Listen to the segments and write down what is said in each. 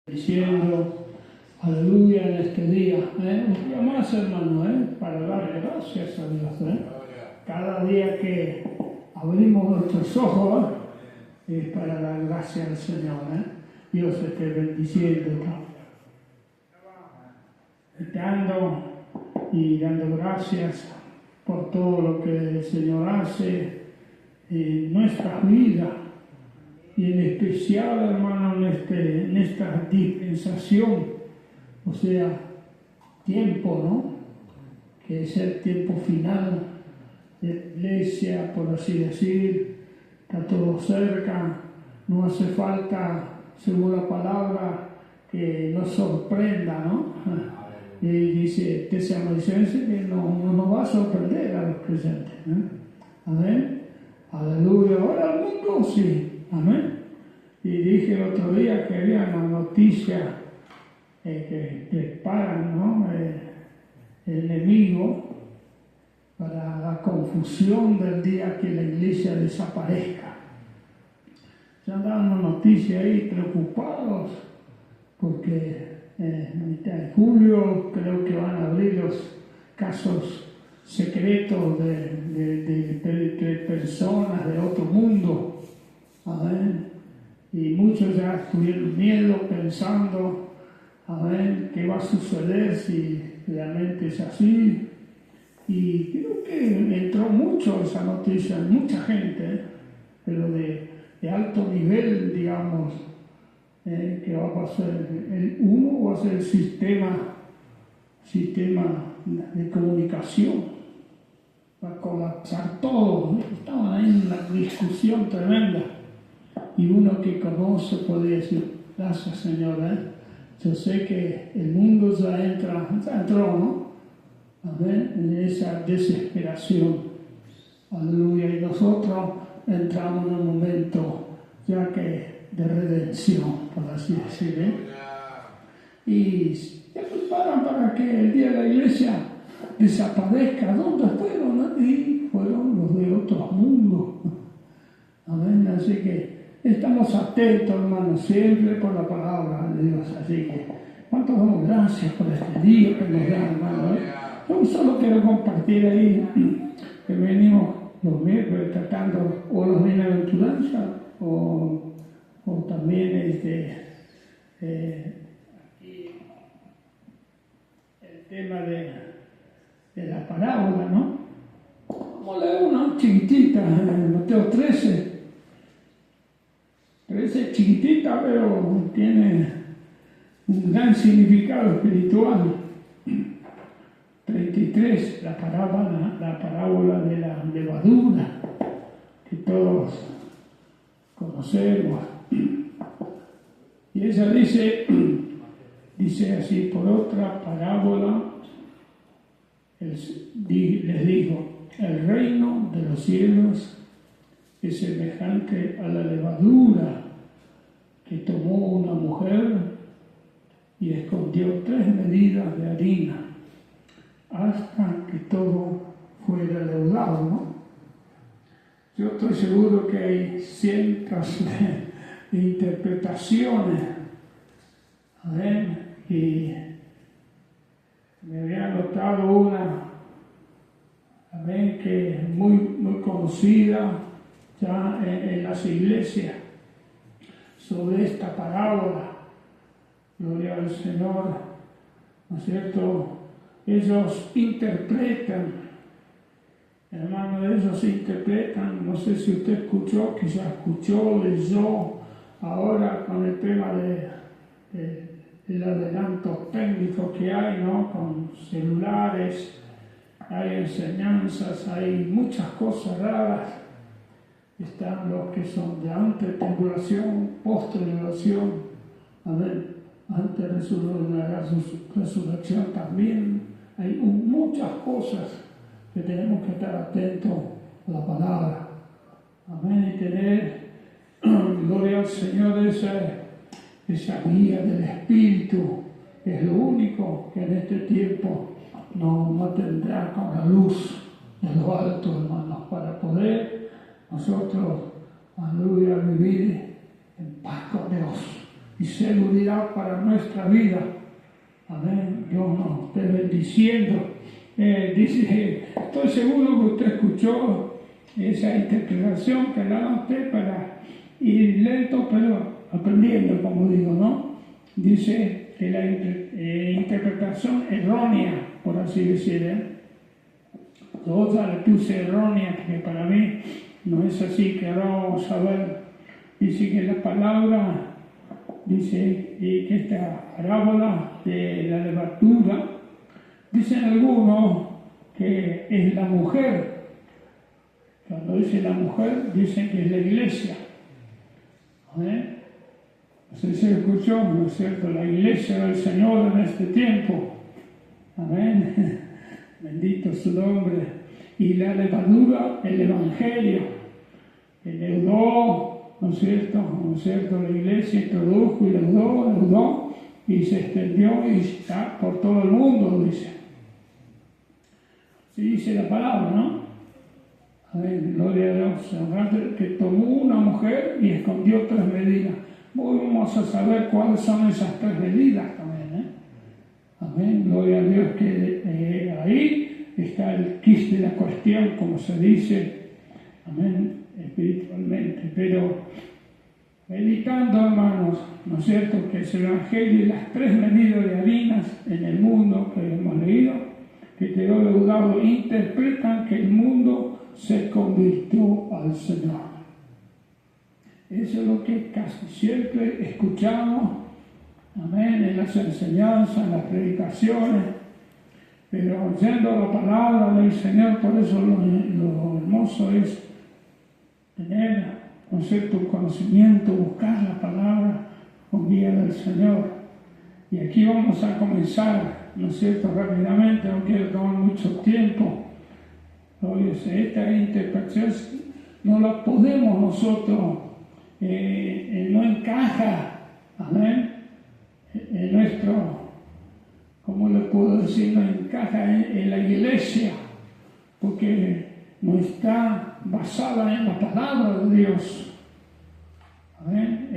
Diciendo aleluya en este día, un día más, hermano, para darle gracias a Dios. Cada día que abrimos nuestros ojos es para dar gracias al Señor. Dios esté bendiciendo, dando y dando gracias por todo lo que el Señor hace en nuestras vidas. Y en especial, hermano, en esta dispensación, o sea, tiempo, ¿no? Que es el tiempo final de la iglesia, por así decir, está todo cerca, no hace falta, según la palabra, que nos sorprenda, ¿no? Y dice Tesalonicenses que no nos va a sorprender a los creyentes, Amén. Aleluya. Ahora el mundo sí. Amén. Y dije el otro día que había una noticia que preparan, ¿no? El enemigo para la confusión del día que la iglesia desaparezca. Se han dado una noticia ahí preocupados porque en julio creo que van a abrir los casos secretos de personas de otro mundo. Amén. Y muchos ya tuvieron miedo pensando, amén, qué va a suceder si realmente es así. Y creo que entró mucho esa noticia en mucha gente, pero de alto nivel, digamos, que va a ser uno va a ser el sistema de comunicación. Va a colapsar todo. Estaban ahí en una discusión tremenda. Y uno que conoce podría decir, gracias Señor, yo sé que el mundo ya entró, ¿no? Amén, en esa desesperación. Aleluya. Y nosotros entramos en un momento ya que de redención, por así decir, Y se preparan para que el día de la iglesia desaparezca. ¿Dónde fueron? Y fueron los de otros mundos. Amén. Así que estamos atentos, hermanos, siempre por la palabra de Dios. Así que, ¿cuánto damos gracias por este día que nos da, hermano? Yo solo quiero compartir ahí que venimos los miércoles tratando o las bienaventuranzas o también aquí el tema de la parábola, ¿no? Como leer una chiquitita en Mateo 13 chiquitita, pero tiene un gran significado espiritual. 33, la parábola de la levadura, que todos conocemos. Y ella dice así, por otra parábola, les dijo, el reino de los cielos es semejante a la levadura que tomó una mujer y escondió 3 medidas de harina hasta que todo fuera leudado, ¿no? Yo estoy seguro que hay cientos de interpretaciones, ¿ven? Y me había notado una, ¿ven? Que es muy conocida ya en las iglesias sobre esta parábola. Gloria al Señor, ¿no es cierto? Ellos interpretan, hermano, ellos interpretan, no sé si usted escuchó, quizás escuchó, leyó, ahora con el tema del adelanto técnico que hay, ¿no? Con celulares, hay enseñanzas, hay muchas cosas raras. Están los que son de antes-tribulación, post-tribulación, amén, antes de la resurrección también. Hay muchas cosas que tenemos que estar atentos a la palabra, amén, y tener, gloria al Señor, esa guía del Espíritu, que es lo único que en este tiempo nos tendrá con la luz de lo alto, hermanos, para poder nosotros, aleluya, vivir en paz con Dios. y seguridad para nuestra vida. Amén. Dios nos esté bendiciendo. Dice, estoy seguro que usted escuchó esa interpretación que la anoté para ir lento, pero aprendiendo, como digo, ¿no? Dice que la interpretación errónea, por así decirlo, otra le puse errónea, que para mí no es así, que ahora vamos a ver. Dice que la palabra, dice que esta parábola de la levadura, dicen algunos que es la mujer. Cuando dice la mujer, dicen que es la iglesia. ¿Eh? No sé si escuchó, ¿no es cierto? La iglesia del Señor en este tiempo. Amén. Bendito su nombre. Y la levadura, el evangelio, que leudó, ¿no es cierto? ¿No es cierto? La iglesia introdujo y leudó, y se extendió y está por todo el mundo, dice. Así dice la palabra, ¿no? Amén, gloria a Dios. Que tomó una mujer y escondió 3 medidas. Hoy vamos a saber cuáles son esas 3 medidas también, ¿eh? Amén, gloria a Dios, que ahí está el quis de la cuestión, como se dice, amén, espiritualmente. Pero meditando, hermanos, ¿no es cierto?, que es el Evangelio y las 3 medidas de harinas en el mundo que hemos leído, que quedó leudado, interpretan que el mundo se convirtió al Señor. Eso es lo que casi siempre escuchamos, amén, en las enseñanzas, en las predicaciones, pero oyendo la palabra del Señor. Por eso lo hermoso es tener, ¿no es cierto?, conocimiento, buscar la palabra con guía del Señor. Y aquí vamos a comenzar, ¿no es cierto?, rápidamente, no quiero tomar mucho tiempo. Oye, esta interpretación no la podemos nosotros, no encaja, amén, en nuestro, ¿cómo le puedo decir? No encaja en la iglesia, porque no está basada en la palabra de Dios. Amén.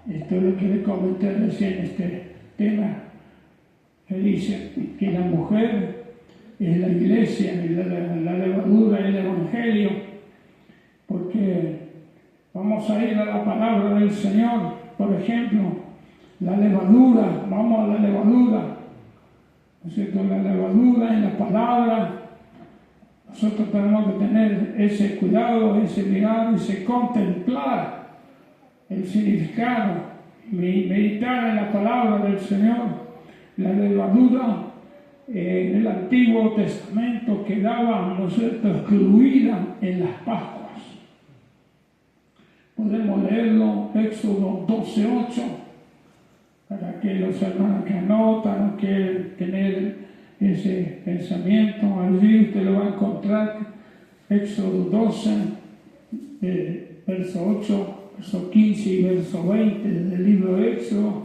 Esto es lo que le comenté recién, este tema que dice que la mujer es la iglesia, y la levadura es el evangelio, porque vamos a ir a la palabra del Señor. Por ejemplo, la levadura, vamos a la levadura, ¿no es cierto? La levadura en la palabra. Nosotros tenemos que tener ese cuidado, ese mirar, ese contemplar el significado, meditar en la palabra del Señor. La levadura en el Antiguo Testamento quedaba, ¿no es cierto?, excluida en las Pascuas. Podemos leerlo, Éxodo 12:8, para que los hermanos que anotan o quieren tener ese pensamiento, allí usted lo va a encontrar. Éxodo 12, verso 8, verso 15 y verso 20 del libro de Éxodo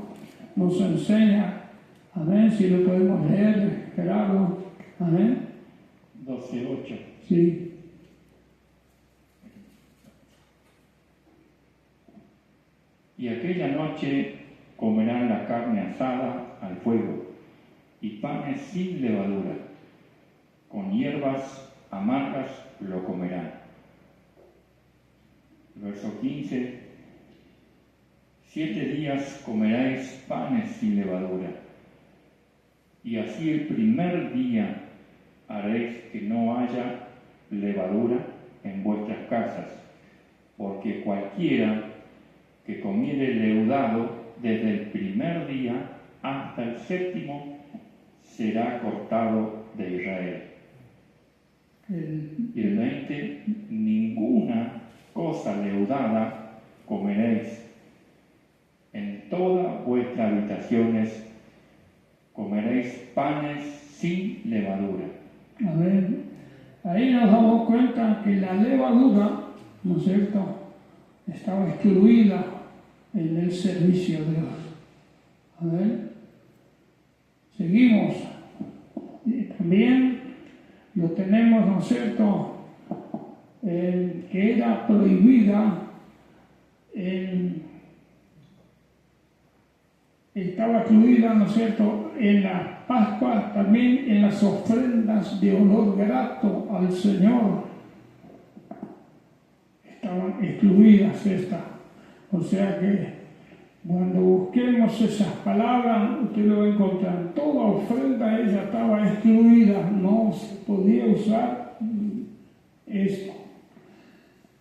nos enseña. Amén, si lo podemos leer, Gerardo. Amén. 12:8. Sí. Y aquella noche comerán la carne asada al fuego y panes sin levadura, con hierbas amargas lo comerán. Verso 15. 7 días comeréis panes sin levadura, y así el primer día haréis que no haya levadura en vuestras casas, porque cualquiera que comiere leudado desde el primer día hasta el 7º será cortado de Israel. Y el 20, ninguna cosa leudada comeréis. En todas vuestras habitaciones comeréis panes sin levadura. A ver, ahí nos damos cuenta que la levadura, ¿no es cierto?, estaba excluida en el servicio de Dios. A ver, seguimos. Y también lo tenemos, ¿no es cierto?, que era prohibida estaba incluida, ¿no es cierto?, en la Pascua, también en las ofrendas de olor grato al Señor. Estaban excluidas estas. O sea que cuando busquemos esas palabras, usted lo va a encontrar. Toda ofrenda ella estaba excluida, no se podía usar esto.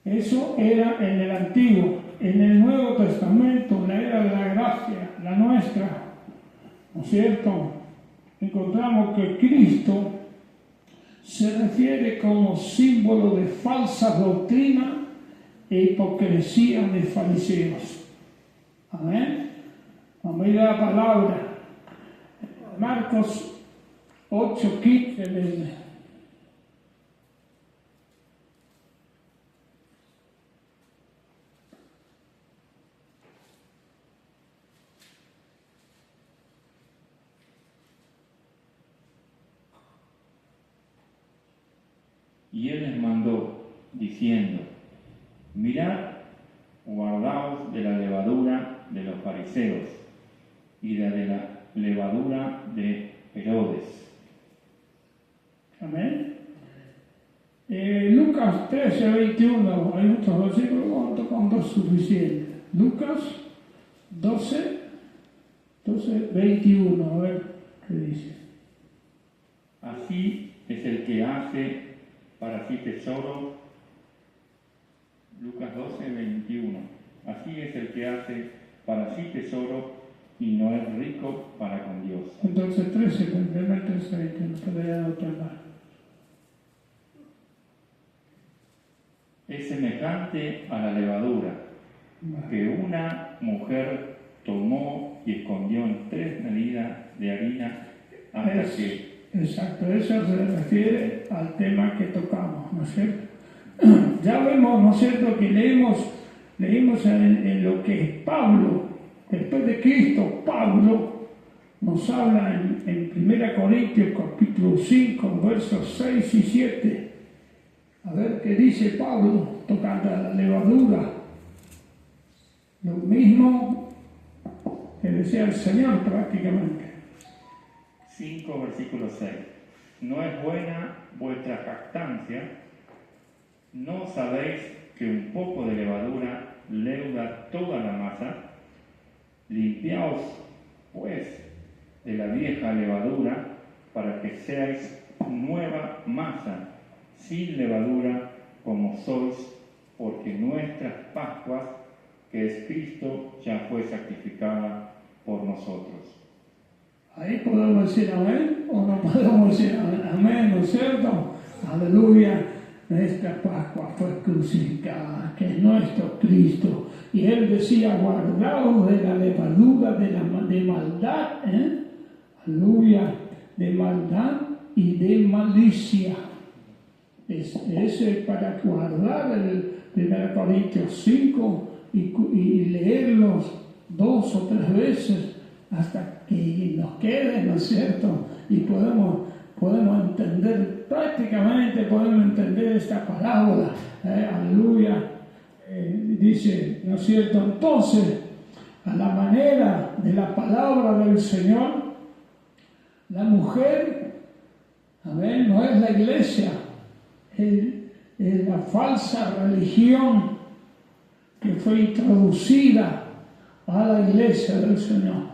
Eso era en el Antiguo. En el Nuevo Testamento, la era de la gracia, la nuestra, ¿no es cierto?, encontramos que Cristo se refiere como símbolo de falsa doctrina e hipocresía de fariseos. Amén. Vamos a ir a la palabra. Marcos 8:15. Y él les mandó, diciendo: mirad, guardaos de la levadura de los fariseos y de la levadura de Herodes. Amén. Lucas 13:21, hay otros versículos, tocando dos suficientes. Lucas 12:21, a ver qué dice. Así es el que hace para sí tesoro. Lucas 12:21. Así es el que hace para sí tesoro y no es rico para con Dios. Entonces 13, complementa ese 21, podría anotar. Es semejante a la levadura que una mujer tomó y escondió en 3 medidas de harina hasta que... Exacto, eso se refiere al tema que tocamos, ¿no es cierto? Ya vemos, ¿no es cierto?, que leímos en lo que es Pablo, después de Cristo. Pablo nos habla en 1 Corintios capítulo 5, versos 6 y 7. A ver qué dice Pablo tocando a la levadura. Lo mismo que decía el Señor prácticamente. 5, versículo 6. ¿No es buena vuestra jactancia? ¿No sabéis que un poco de levadura leuda toda la masa? Limpiaos, pues, de la vieja levadura, para que seáis nueva masa, sin levadura, como sois, porque nuestras Pascuas, que es Cristo, ya fue sacrificada por nosotros. Ahí podemos decir amén o no podemos decir amén, ¿no es cierto? Aleluya. Nuestra Pascua fue crucificada, que es nuestro Cristo. Y él decía: guardaos de la levadura de maldad, aleluya, de maldad y de malicia. Es para guardar el 1 Corintios 5 y leerlos 2 o 3 veces hasta que nos quede, ¿no es cierto? Y podemos entender, prácticamente podemos entender esta parábola, aleluya. Dice, ¿no es cierto? Entonces, a la manera de la palabra del Señor, la mujer, amén, no es la iglesia, es la falsa religión que fue introducida a la iglesia del Señor.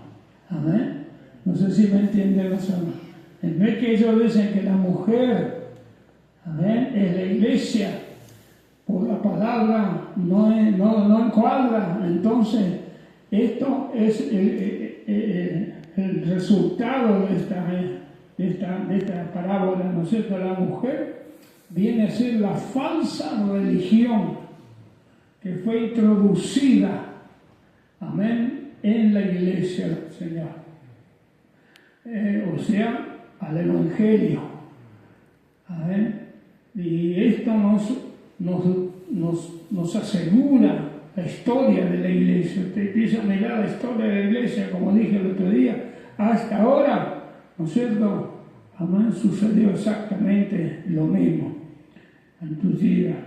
Amén. No sé si me entienden los hermanos. En vez que ellos dicen que la mujer, amén, es la iglesia, por la palabra no encuadra. Entonces, esto es el resultado de esta parábola, ¿no es cierto? La mujer viene a ser la falsa religión que fue introducida, amén, en la iglesia del Señor. O sea, al Evangelio. Amén. Y esto nos asegura la historia de la iglesia. Usted empieza a mirar la historia de la iglesia, como dije el otro día, hasta ahora, ¿no es cierto? Amén, sucedió exactamente lo mismo en tus días.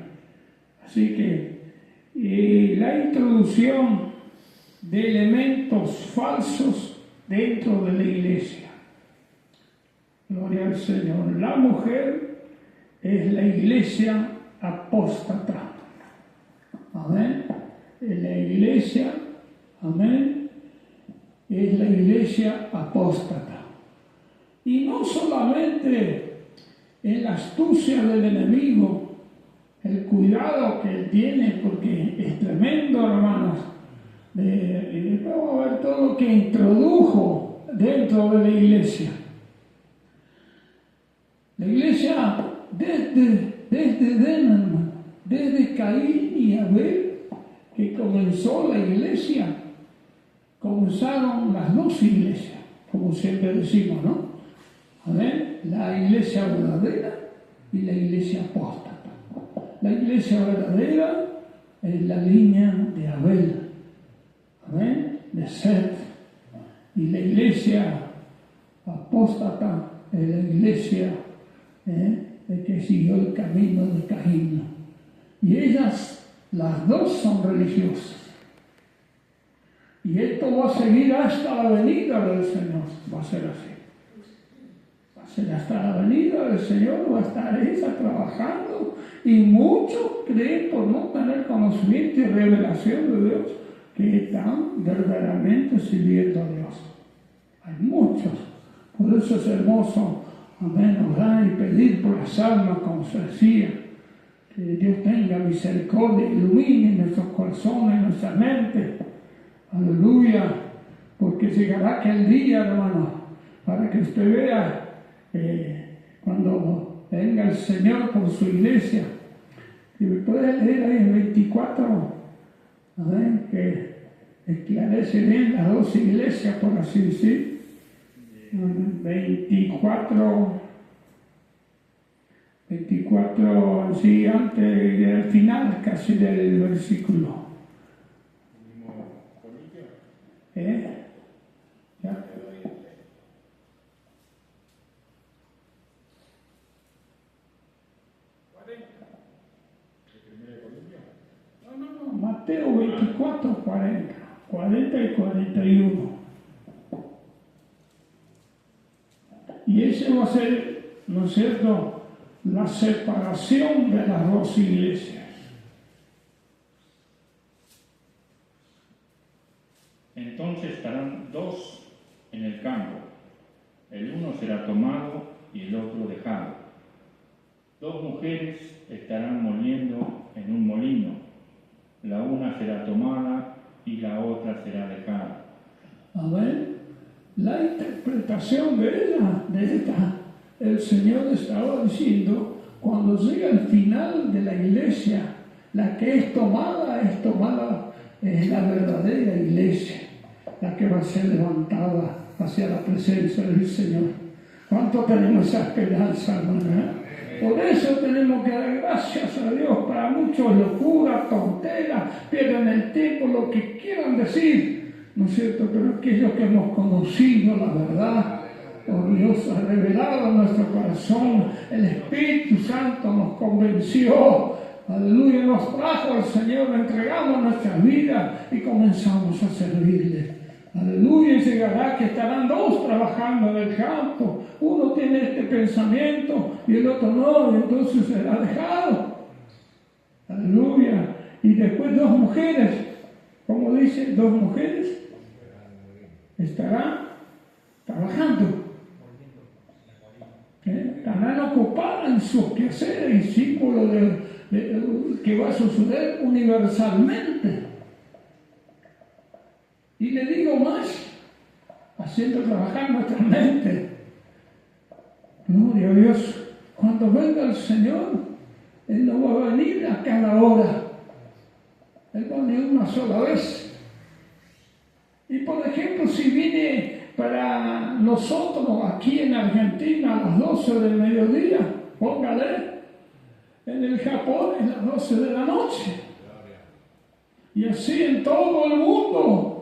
Así que la introducción de elementos falsos dentro de la iglesia. Gloria al Señor. La mujer es la iglesia apóstata. Amén. La iglesia, amén, es la iglesia apóstata. Y no solamente en la astucia del enemigo, el cuidado que él tiene, porque es tremendo, hermanos. Vamos a ver todo lo que introdujo dentro de la iglesia. La iglesia, desde Edén, hermano, desde Caín y Abel, que comenzó la iglesia, comenzaron las dos iglesias, como siempre decimos, ¿no? Amén. La iglesia verdadera y la iglesia apóstata. La iglesia verdadera es la línea de Abel, amén, de Set, y la iglesia apóstata es la iglesia de que siguió el camino de Caín. Y ellas, las dos, son religiosas. Y esto va a seguir hasta la venida del Señor. Va a ser así. Va a ser hasta la venida del Señor. Va a estar ella trabajando. Y muchos creen, por no tener conocimiento y revelación de Dios, que están verdaderamente sirviendo a Dios. Hay muchos. Por eso es hermoso, amén, orar y pedir por las almas, como se decía. Que Dios tenga misericordia, ilumine nuestros corazones, nuestra mente. Aleluya. Porque llegará aquel día, hermano, para que usted vea cuando venga el Señor por su iglesia. Y me puede leer ahí en 24, ¿saben? Que esclarece bien las dos iglesias, por así decir. 24, así antes del final casi del versículo. ¿Ya? No, Mateo 24, 40 y 41. Y ese va a ser, ¿no es cierto?, la separación de las dos iglesias. Entonces estarán dos en el campo, el uno será tomado y el otro dejado. Dos mujeres estarán moliendo en un molino, la una será tomada y la otra será dejada. A ver, la interpretación de esta, el Señor estaba diciendo, cuando llega el final de la iglesia, la que es tomada es la verdadera iglesia, la que va a ser levantada hacia la presencia del Señor. ¿Cuánto tenemos esa esperanza, hermana? Por eso tenemos que dar gracias a Dios. Para muchos locura, tontera, pierden el tiempo, lo que quieran decir, ¿no es cierto? Pero aquellos que hemos conocido la verdad, por Dios ha revelado en nuestro corazón, el Espíritu Santo nos convenció, aleluya, nos trajo al Señor, entregamos nuestra vida y comenzamos a servirle. Aleluya, y llegará que estarán dos trabajando en el campo. Uno tiene este pensamiento y el otro no, y entonces será dejado. Aleluya. Y después dos mujeres, como dice, dos mujeres estarán trabajando. Estarán ocupadas en sus quehaceres y símbolo de que va a suceder universalmente. Y le digo más, haciendo trabajar nuestra mente. Gloria a Dios. Cuando venga el Señor, Él no va a venir a cada hora. Él va a venir una sola vez. Y por ejemplo, si viene para nosotros aquí en Argentina a las 12 del mediodía, póngale, en el Japón es las 12 de la noche. Y así en todo el mundo,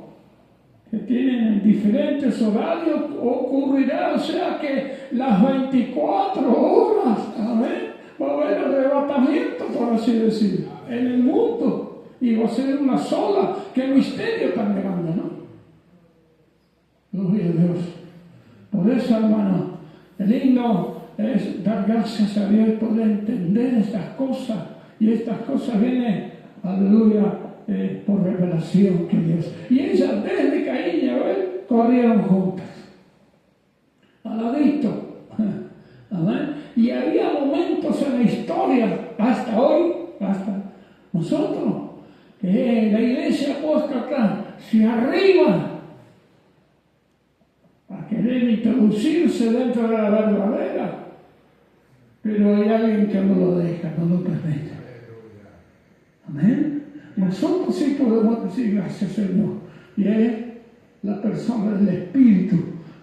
que tienen diferentes horarios, ocurrirá, o sea que las 24 horas, amén, va a haber arrebatamiento, por así decir, en el mundo, y va a ser una sola, qué misterio tan grande, ¿no? Gloria a Dios. Por eso, hermano, el lindo es dar gracias a Dios por entender estas cosas. Y estas cosas vienen, aleluya, por revelación que Dios. Y ellas desde Caín y Abel corrieron juntas. Al ladito. Amén. Y había momentos en la historia, hasta hoy, hasta nosotros, que la iglesia apóstata se arriba a querer introducirse dentro de la verdadera, pero hay alguien que no lo deja, no lo permite. Amén. Nosotros sí podemos decir gracias, Señor, y es la persona del Espíritu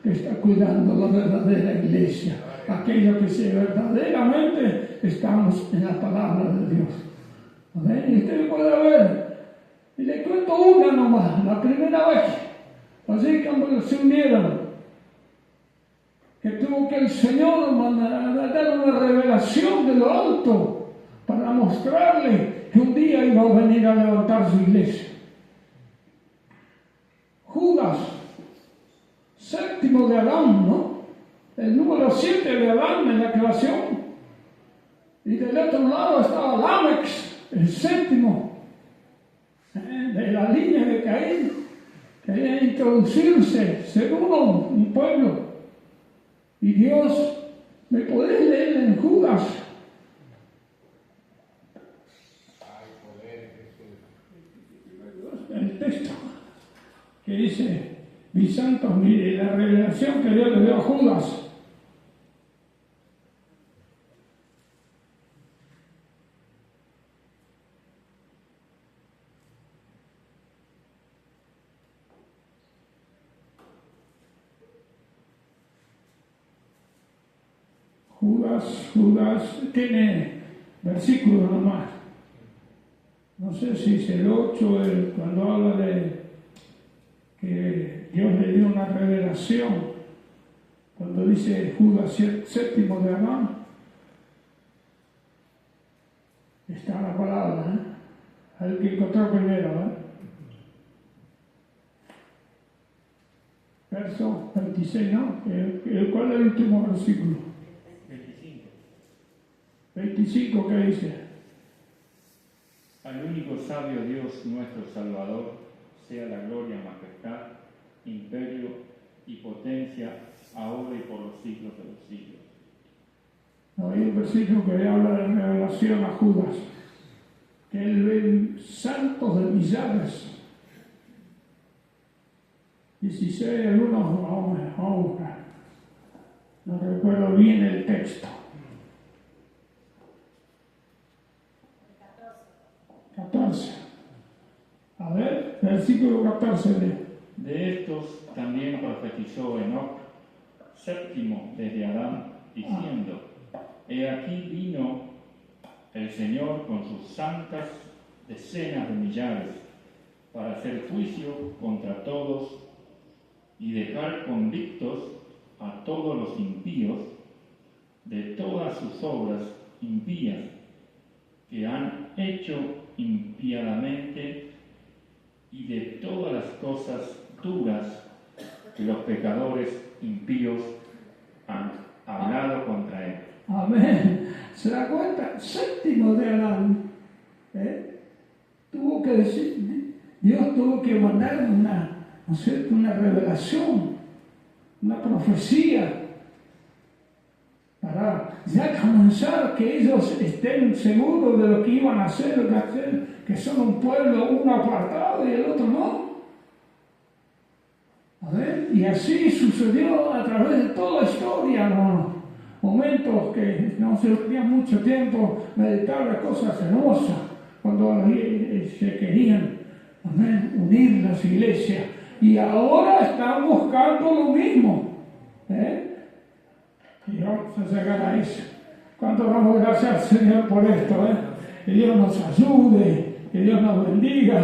que está cuidando la verdadera iglesia, aquello que si verdaderamente estamos en la palabra de Dios. Amén. Y usted puede ver, y le cuento una nomás, la primera vez, así cuando se unieron, que tuvo que el Señor dar una revelación de lo alto para mostrarle que un día iba a venir a levantar su iglesia. Judas, séptimo de Adán, ¿no? El número 7 de Adán en la creación. Y del otro lado estaba Lamex, el séptimo, de la línea de Caín. Quería introducirse, ser uno, un pueblo. Y Dios, ¿me podés leer en Judas? El texto que dice, mis santos, mire, la revelación que Dios le dio a Judas. Judas tiene versículos nomás. No sé si es el 8, cuando habla de que Dios le dio una revelación, cuando dice Judas séptimo de Adán, está la palabra, al que encontró primero, verso 26, ¿no? ¿Cuál es el último versículo? 25, ¿qué dice? Al único sabio Dios nuestro Salvador, sea la gloria, majestad, imperio y potencia, ahora y por los siglos de los siglos. No, hay un versículo que habla de revelación a Judas, que él ve santos de millares. 16, algunos, vamos, no recuerdo bien el texto. 14. A ver, versículo 14. De estos también profetizó Enoc, séptimo desde Adán, diciendo, he aquí vino el Señor con sus santas decenas de millares para hacer juicio contra todos y dejar convictos a todos los impíos de todas sus obras impías que han hecho impiadamente y de todas las cosas duras que los pecadores impíos han hablado contra él. Amén. ¿Se da cuenta? Séptimo de Adán. Tuvo que decir, Dios tuvo que mandar una revelación, una profecía, para ya comenzar que ellos estén seguros de lo que iban a hacer, que son un pueblo, uno apartado y el otro no. A ver, y así sucedió a través de toda la historia, hermano. Momentos que no se tenía mucho tiempo meditar las cosas hermosas, cuando se querían, unir las iglesias. Y ahora están buscando lo mismo. Y vamos a llegar a eso. ¿Cuánto damos gracias al Señor por esto? Que Dios nos ayude, que Dios nos bendiga.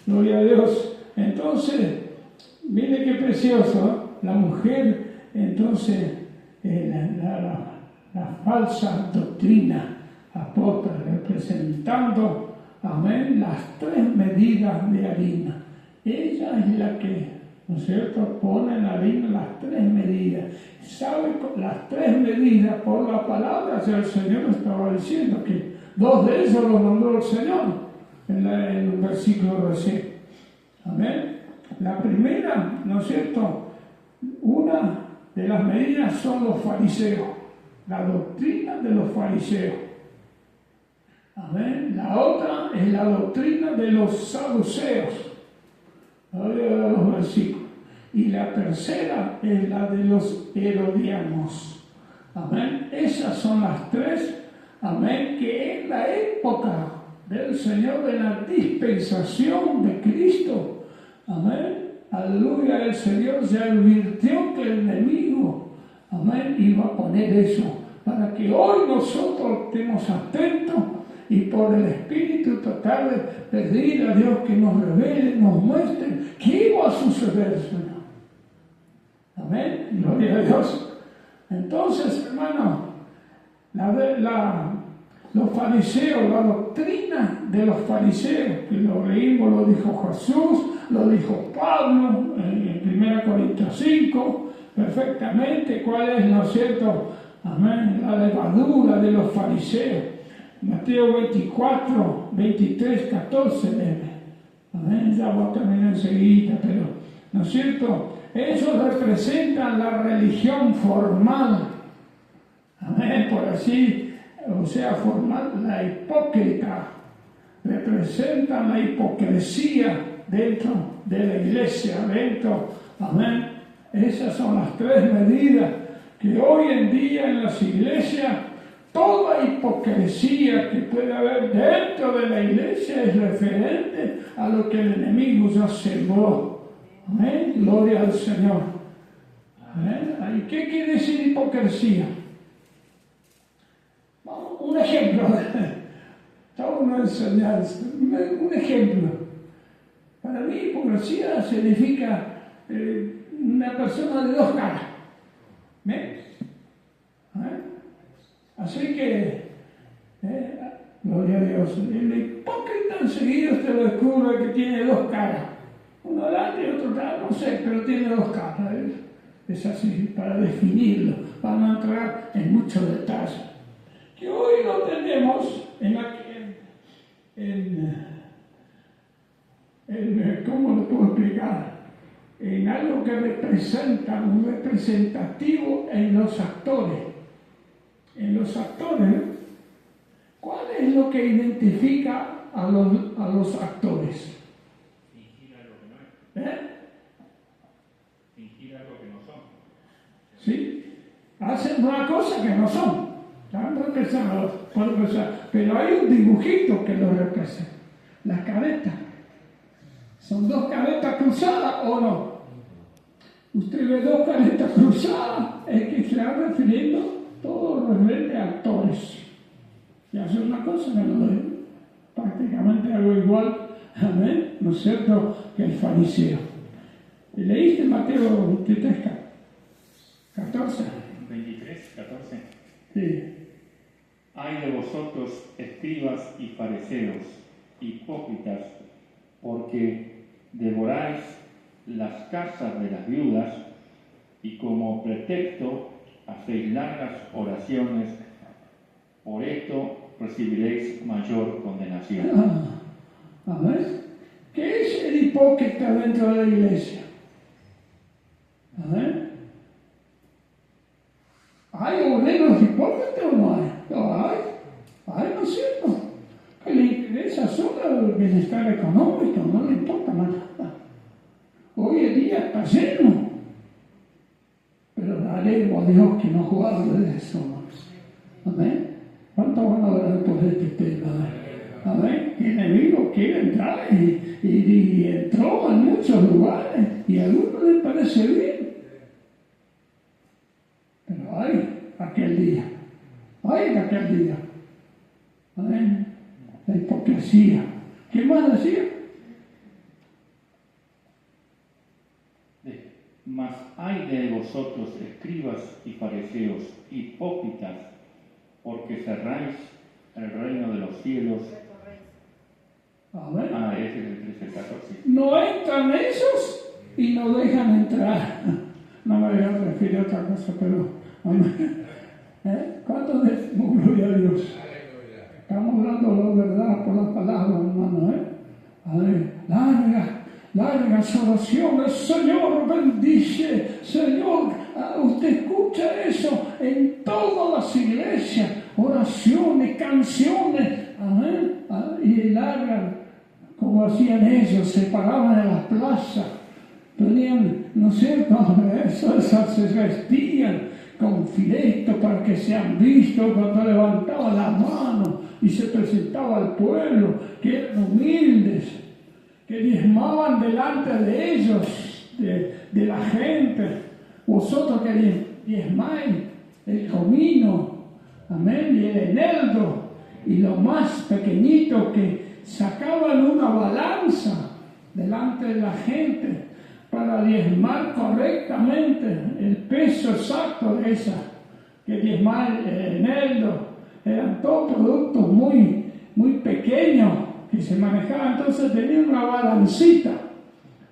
Gloria a Dios. Entonces, mire qué precioso, la mujer, entonces, la falsa doctrina apóstol, representando, amén, las 3 medidas de harina. Ella es la que ¿no es cierto?, pone en la harina las 3 medidas. ¿Sabe? Las 3 medidas por la palabra, ya el Señor estaba diciendo que 2 de ellos los mandó el Señor en el versículo recién. Amén. La primera, ¿no es cierto?, una de las medidas son los fariseos, la doctrina de los fariseos. Amén. La otra es la doctrina de los saduceos. Los versículos. Y la tercera es la de los herodianos. Amén. Esas son las 3. Amén. Que en la época del Señor, de la dispensación de Cristo. Amén. Aleluya. El Señor ya advirtió que el enemigo, amén, iba a poner eso para que hoy nosotros estemos atentos y por el Espíritu tratar de pedir a Dios que nos revele, nos muestre qué iba a suceder, Señor. Amén. Gloria a Dios. Entonces, hermano, los fariseos, la doctrina de los fariseos, que lo leímos, lo dijo Jesús, lo dijo Pablo en 1 Corintios 5, perfectamente, cuál es, ¿no es cierto? Amén. La levadura de los fariseos. Mateo 24, 23, 14, amén, ya voy a terminar enseguida, pero, ¿no es cierto? Ellos representan la religión formal, amén, por así, o sea, formal, la hipócrita, representan la hipocresía dentro de la iglesia, amén. Esas son las 3 medidas que hoy en día en las iglesias, toda hipocresía que puede haber dentro de la iglesia es referente a lo que el enemigo ya sembró. Amén. Gloria al Señor. Amén. ¿Qué quiere decir hipocresía? Un ejemplo. Estamos en una enseñanza. Un ejemplo. Para mí, hipocresía significa una persona de 2 caras. ¿Ves? Así que, gloria a Dios, el hipócrita enseguida usted lo descubre que tiene 2 caras. Uno adelante y otro atrás, no sé, pero tiene 2 caras. Es así, para definirlo, para no entrar en muchos detalles. Que hoy lo tenemos ¿cómo lo puedo explicar? En algo que representa, un representativo en los actores. En los actores, ¿cuál es lo que identifica a los actores? Fingir algo que no es. Fingir algo que no son. ¿Sí? Hacen una cosa que no son. Pero hay un dibujito que lo representa. Las caretas. ¿Son 2 caretas cruzadas o no? Usted ve 2 caretas cruzadas, es que se está refiriendo todo referente a actores. Y hace una cosa que no es prácticamente algo igual, amén, ¿no es cierto?, que el fariseo. ¿Y leíste Mateo 23, 14? 23, 14. Sí. Ay de vosotros, escribas y fariseos, hipócritas, porque devoráis las casas de las viudas y como pretexto hacéis largas oraciones, por esto recibiréis mayor condenación. Amén. ¿Qué es el hipócrita dentro de la iglesia? Amén. ¿Hay obreros hipócritas o no hay? No hay. Hay, ¿no es cierto? Que le interesa solo el bienestar económico, no le importa más nada. Hoy en día está lleno. Pero daremos a Dios que nos guarde de eso. Amén. ¿Cuánto van a orar por este tema? Amén. El enemigo quiere entrar y entró en muchos lugares y a algunos les parece bien. Pero hay aquel día. Amén. La hipocresía. ¿Qué más decía? Mas hay de vosotros, escribas y fariseos, hipócritas, porque cerráis el reino de los cielos. Amén. Ese es el 13, 14. ¿No entran esos? y no dejan entrar. No me voy a referir a otra cosa, pero ¿cuánto decimos gloria a Dios? Estamos hablando la verdad por la palabra, hermano. A ver, largas oraciones, Señor bendice, Señor, usted escucha eso en todas las iglesias, oraciones, canciones, amén, y largas, como hacían ellos, se paraban en las plazas, tenían, ¿no es cierto?, se vestían con filetos para que sean vistos cuando levantaban la mano y se presentaba al pueblo, que eran humildes, que diezmaban delante de ellos, de la gente. Vosotros que diezmáis el comino, amén, y el eneldo, y lo más pequeñito, que sacaban una balanza delante de la gente para diezmar correctamente el peso exacto de esa, que diezmar el eneldo. Eran todos productos muy, muy pequeños que se manejaban, entonces tenían una balancita,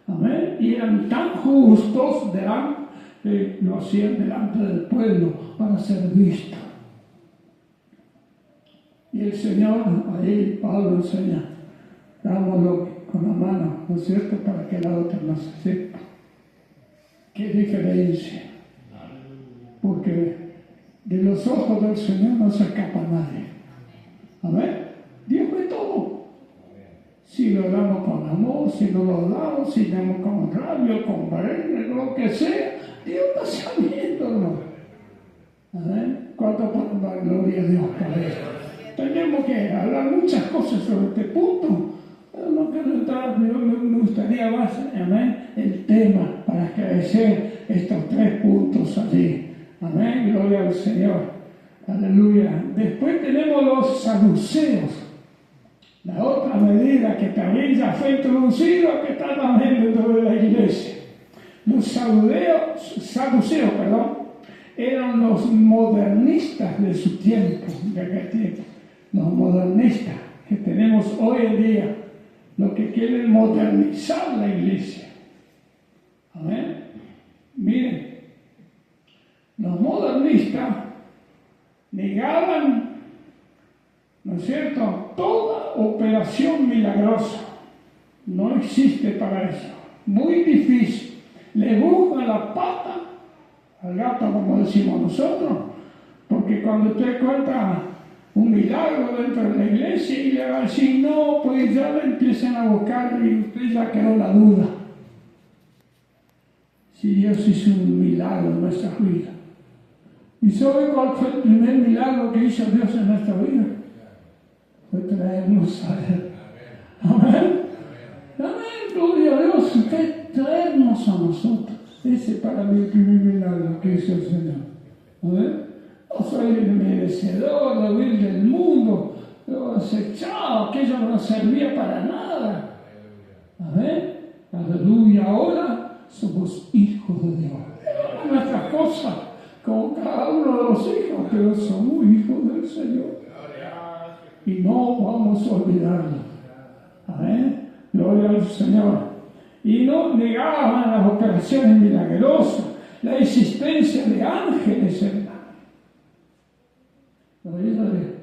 amén, y eran tan justos que lo hacían delante del pueblo para ser vistos. Y el Señor, ahí Pablo enseña, dámoslo con la mano, ¿no es cierto?, para que la otra no se sepa. ¿Qué diferencia? Porque de los ojos del Señor no se escapa nadie. Amén. Dios ve todo. Si lo damos con amor, si no lo damos, si damos con rabia, con barrera, lo que sea, Dios está sabiendo, hermano. Amén. ¿Cuánto podemos dar gloria a Dios por esto? Tenemos que hablar muchas cosas sobre este punto. Pero no quiero entrar, me gustaría más, amén, el tema para esclarecer estos 3 puntos allí. Amén, gloria al Señor. Aleluya. Después tenemos los saduceos. La otra medida que también ya fue introducida, que está también dentro de la iglesia. Los saduceos, eran los modernistas de su tiempo, de aquel tiempo. Los modernistas que tenemos hoy en día, los que quieren modernizar la iglesia. Amén. Miren, los modernistas negaban, ¿no es cierto?, toda operación milagrosa. No existe para eso. Muy difícil. Le buscan la pata al gato, como decimos nosotros, porque cuando usted cuenta un milagro dentro de la iglesia y le va a decir no, pues ya le empiezan a buscar y usted ya quedó en la duda. Si Dios hizo un milagro en nuestra vida. ¿Y sabe cuál fue el primer milagro que hizo Dios en nuestra vida? Fue traernos a Él. Amén. Amén, gloria a Dios. Fue traernos a nosotros. Ese para mí el primer milagro que hizo el Señor. Amén. No soy el merecedor de huir del mundo, desechado, aquello no servía para nada. Amén. Aleluya. Ahora somos hijos de Dios. No nuestras cosas, como cada uno de los hijos, pero somos hijos del Señor. Y no vamos a olvidarlo. Amén. Gloria al Señor. Y no negaban las operaciones milagrosas, la existencia de ángeles, hermano.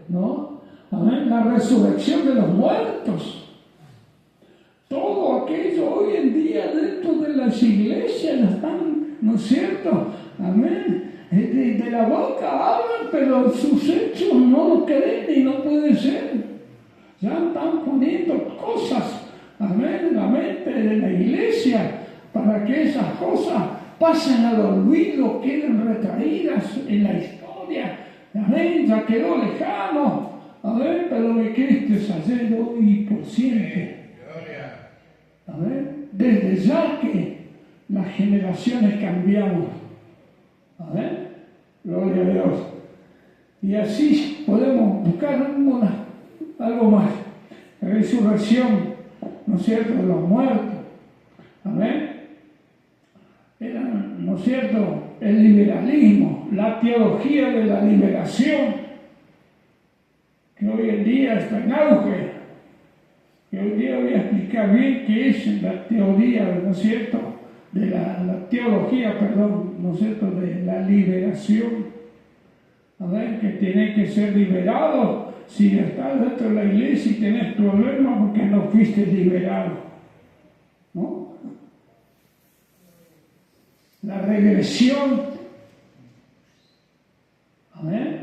¿No? Amén. La resurrección de los muertos. Todo aquello hoy en día dentro de las iglesias están, ¿no es cierto? Amén. De la boca hablan, pero sus hechos no lo creen y no puede ser. Ya están poniendo cosas, amén, en la mente de la iglesia para que esas cosas pasen al olvido, queden retraídas en la historia. Amén, ya quedó lejano. Amén, pero mi Cristo es ayer, hoy y por siempre. Amén, desde ya que las generaciones cambiamos. Amén, gloria a Dios. Y así podemos buscar algo más. La resurrección, ¿no es cierto?, de los muertos. Amén. Era, ¿no es cierto?, el liberalismo, la teología de la liberación, que hoy en día está en auge. Que hoy día voy a explicar bien qué es la teoría, ¿no es cierto?, de la teología, perdón, ¿no es cierto?, de la liberación. Amén, que tiene que ser liberado si estás dentro de la iglesia y tienes problemas porque no fuiste liberado, ¿no? La regresión, amén.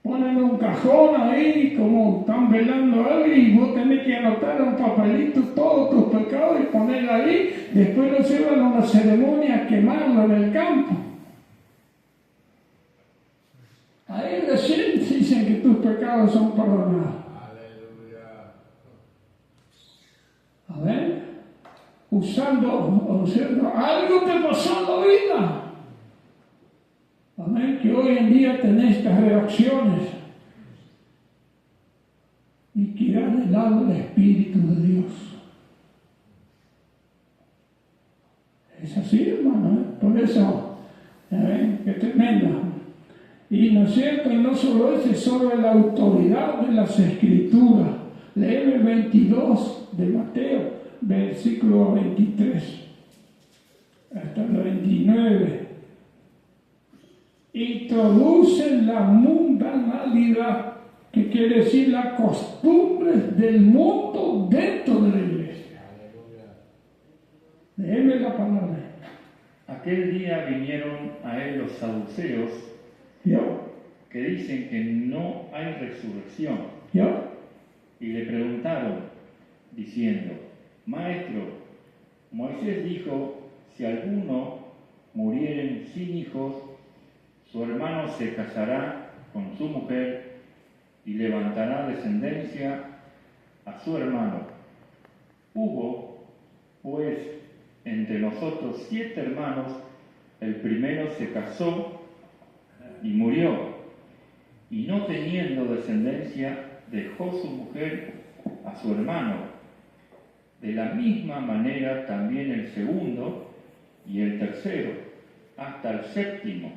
Ponen un cajón ahí, como están velando algo, y vos tenés que anotar en un papelito todos tus pecados y ponerlo ahí. Después lo llevan a una ceremonia a quemarlo en el campo. Ahí recién dicen que tus pecados son perdonados. Amén. Usando, ¿no es cierto?, algo que pasó en la vida. Amén, que hoy en día tenés estas reacciones y que irán del lado del Espíritu de Dios. Es así, hermano, ¿eh? Por eso, qué tremenda. Y no es cierto, y no solo eso, es sobre la autoridad de las Escrituras. Léeme el 22 de Mateo, versículo 23 hasta el 29. Introducen la mundanalidad, que quiere decir las costumbres del mundo dentro de la iglesia. Léeme la palabra. Aquel día vinieron a él los saduceos, que dicen que no hay resurrección, y le preguntaron, diciendo: Maestro, Moisés dijo, si alguno muriere sin hijos, su hermano se casará con su mujer y levantará descendencia a su hermano. Hubo, pues, entre nosotros 7 hermanos, el primero se casó y murió, y no teniendo descendencia, dejó su mujer a su hermano. De la misma manera también el segundo y el tercero, hasta el séptimo.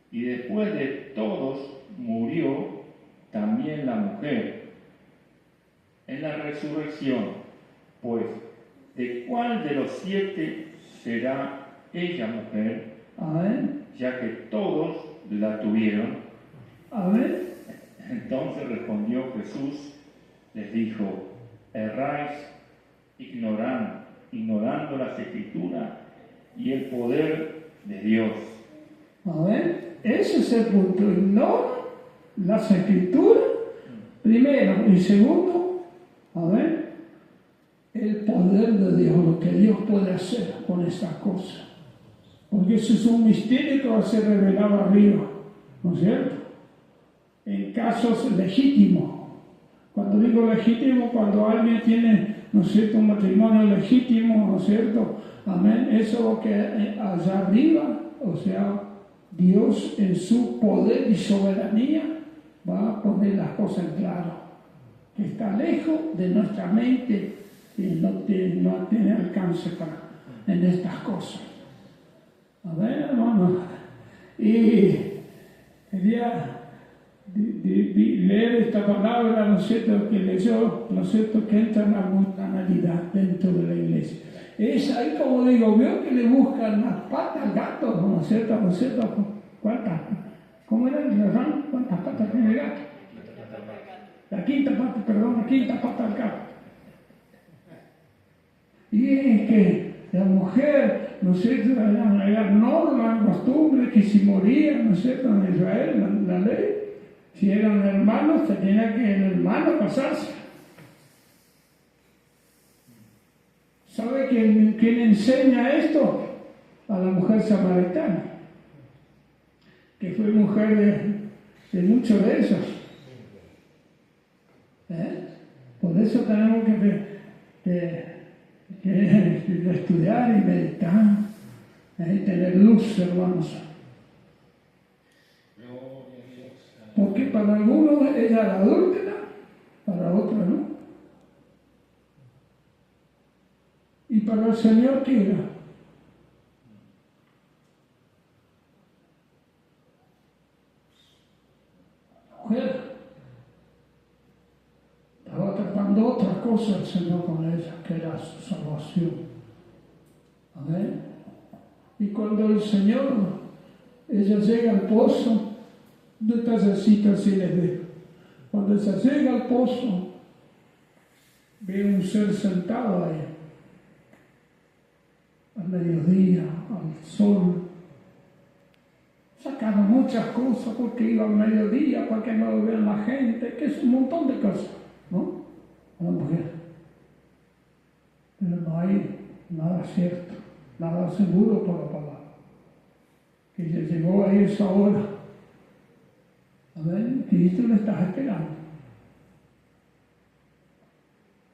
Y después de todos murió también la mujer. En la resurrección, pues, ¿de cuál de los 7 será ella mujer? Amén. Ya que todos la tuvieron. Amén. Entonces respondió Jesús, les dijo: erráis ignorando las Escrituras y el poder de Dios. Amén. Ese es el punto. Ignora las Escrituras, primero, y segundo, amén, el poder de Dios, lo que Dios puede hacer con estas cosas. Porque eso es un misterio que va a ser revelado arriba, ¿no es cierto? En casos legítimos. Cuando digo legítimo, cuando alguien tiene, ¿no es cierto?, un matrimonio legítimo, ¿no es cierto? Amén. Eso es lo que allá arriba, o sea, Dios en su poder y soberanía va a poner las cosas en claro. Que está lejos de nuestra mente y no tiene alcance en estas cosas. A ver, hermano. Y quería leer esta palabra, ¿no es cierto?, que leyó, ¿no es cierto?, que entra en la mundanalidad dentro de la iglesia. Es ahí, como digo, veo que le buscan las patas al gato, ¿no es cierto? ¿No es cierto? ¿Cuántas? ¿Cómo era el refrán? ¿Cuántas patas tiene el gato? La quinta pata al gato. Y es que la mujer, ¿no es cierto?, era norma, costumbre, que si moría, ¿no es cierto?, en Israel, la ley, si eran hermanos, tenía que el hermano casarse. ¿Sabe quién enseña esto? A la mujer samaritana, que fue mujer de muchos de esos. Por eso tenemos que estudiar y meditar, y tener luz, hermanos. Porque para algunos ella era adúltera, para otros no. Y para el Señor, ¿qué era? Mujer. Estaba tratando otra cosa el Señor con ella, que era su salvación. Amén. Y cuando el Señor, ella llega al pozo, de tacecita así les dejo. Cuando ella llega al pozo, ve un ser sentado ahí, al mediodía, al sol. Sacaron muchas cosas porque iba al mediodía, para que no lo vean la gente, que es un montón de cosas, ¿no? Una mujer. Pero no hay nada cierto, nada seguro por la palabra. Que ella llegó a esa hora. Amén. Cristo le está esperando.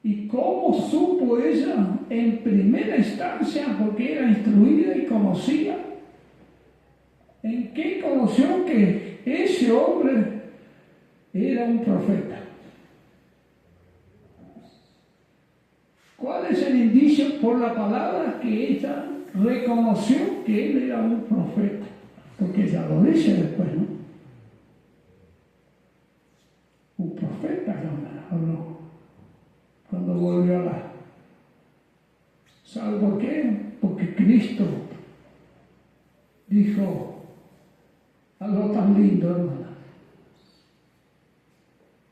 ¿Y cómo supo ella en primera instancia? Porque era instruida y conocía. ¿En qué conoció que ese hombre era un profeta? ¿Cuál es el indicio? Por la palabra que ella reconoció que él era un profeta. Porque ella lo dice después, ¿no? Un profeta habló cuando volvió a la... ¿Sabe por qué? Porque Cristo dijo algo tan lindo, hermana: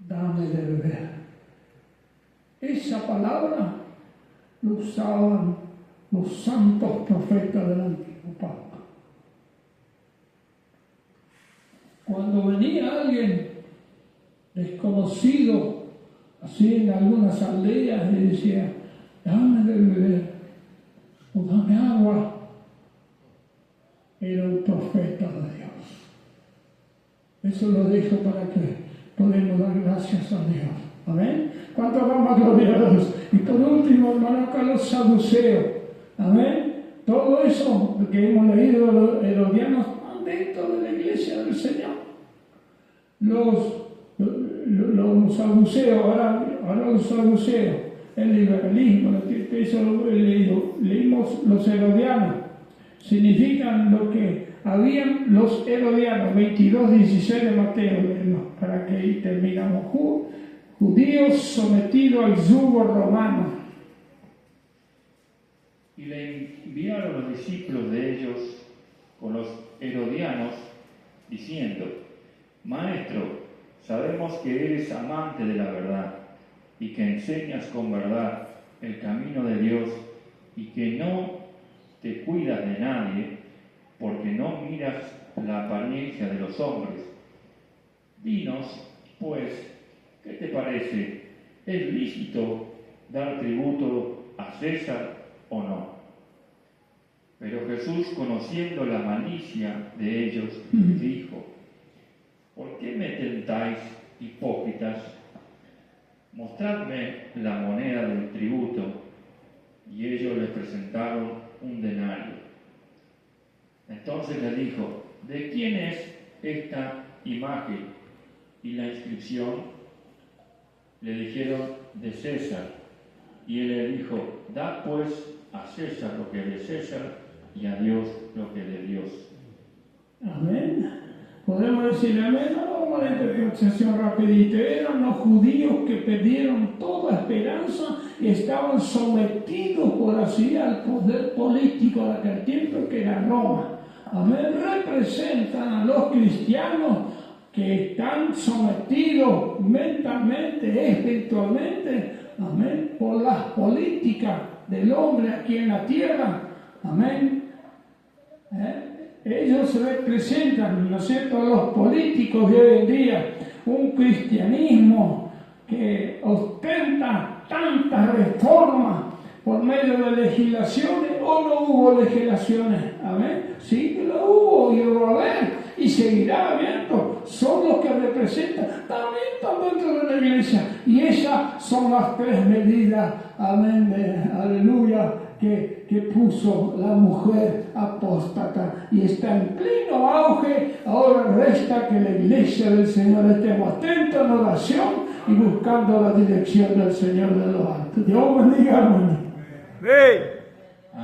dame de beber. Esa palabra lo usaban los santos profetas del Antiguo Pacto. Cuando venía alguien desconocido, así en algunas aldeas, le decía: dame de beber o dame agua. Era un profeta de Dios. Eso lo dejo para que podamos dar gracias a Dios. Amén. ¿Cuánto vamos a gloria a Dios? Y por último, hermano, acá los saduceos. Amén. Todo eso que hemos leído de los herodianos dentro de la iglesia del Señor. Los saduceos, ahora los saduceos, el liberalismo, eso lo he leído. Leímos los herodianos. Significan lo que habían los herodianos, 22:16 de Mateo, para que ahí terminamos. Judíos sometidos al yugo romano. Y le enviaron los discípulos de ellos con los herodianos, diciendo: Maestro, sabemos que eres amante de la verdad y que enseñas con verdad el camino de Dios y que no te cuidas de nadie, porque no miras la apariencia de los hombres. Dinos, pues, ¿qué te parece? ¿Es lícito dar tributo a César o no? Pero Jesús, conociendo la malicia de ellos, dijo: ¿por qué me tentáis, hipócritas? Mostradme la moneda del tributo. Y ellos le presentaron un denario. Entonces le dijo: ¿de quién es esta imagen y la inscripción? Le dijeron: de César. Y él le dijo: da pues a César lo que es de César y a Dios lo que es de Dios. Amén. Podemos decir amén. Vamos a la interpretación rapidito. Eran los judíos que perdieron toda esperanza y estaban sometidos, por así, al poder político de aquel tiempo, que era Roma. Amén. Representan a los cristianos que están sometidos mentalmente, espiritualmente, amén, por las políticas del hombre aquí en la tierra. Amén. Ellos representan, ¿no es cierto?, a los políticos de hoy en día, un cristianismo que ostenta tantas reformas por medio de legislaciones, o no hubo legislaciones. Amén. Sí que lo hubo y lo va a haber y seguirá habiendo. Son los que representan, también están dentro de la iglesia, y esas son las tres medidas, amén, aleluya, que puso la mujer apóstata y está en pleno auge. Ahora resta que la iglesia del Señor estemos atentos en oración y buscando la dirección del Señor de los altos. Dios bendiga, hermano.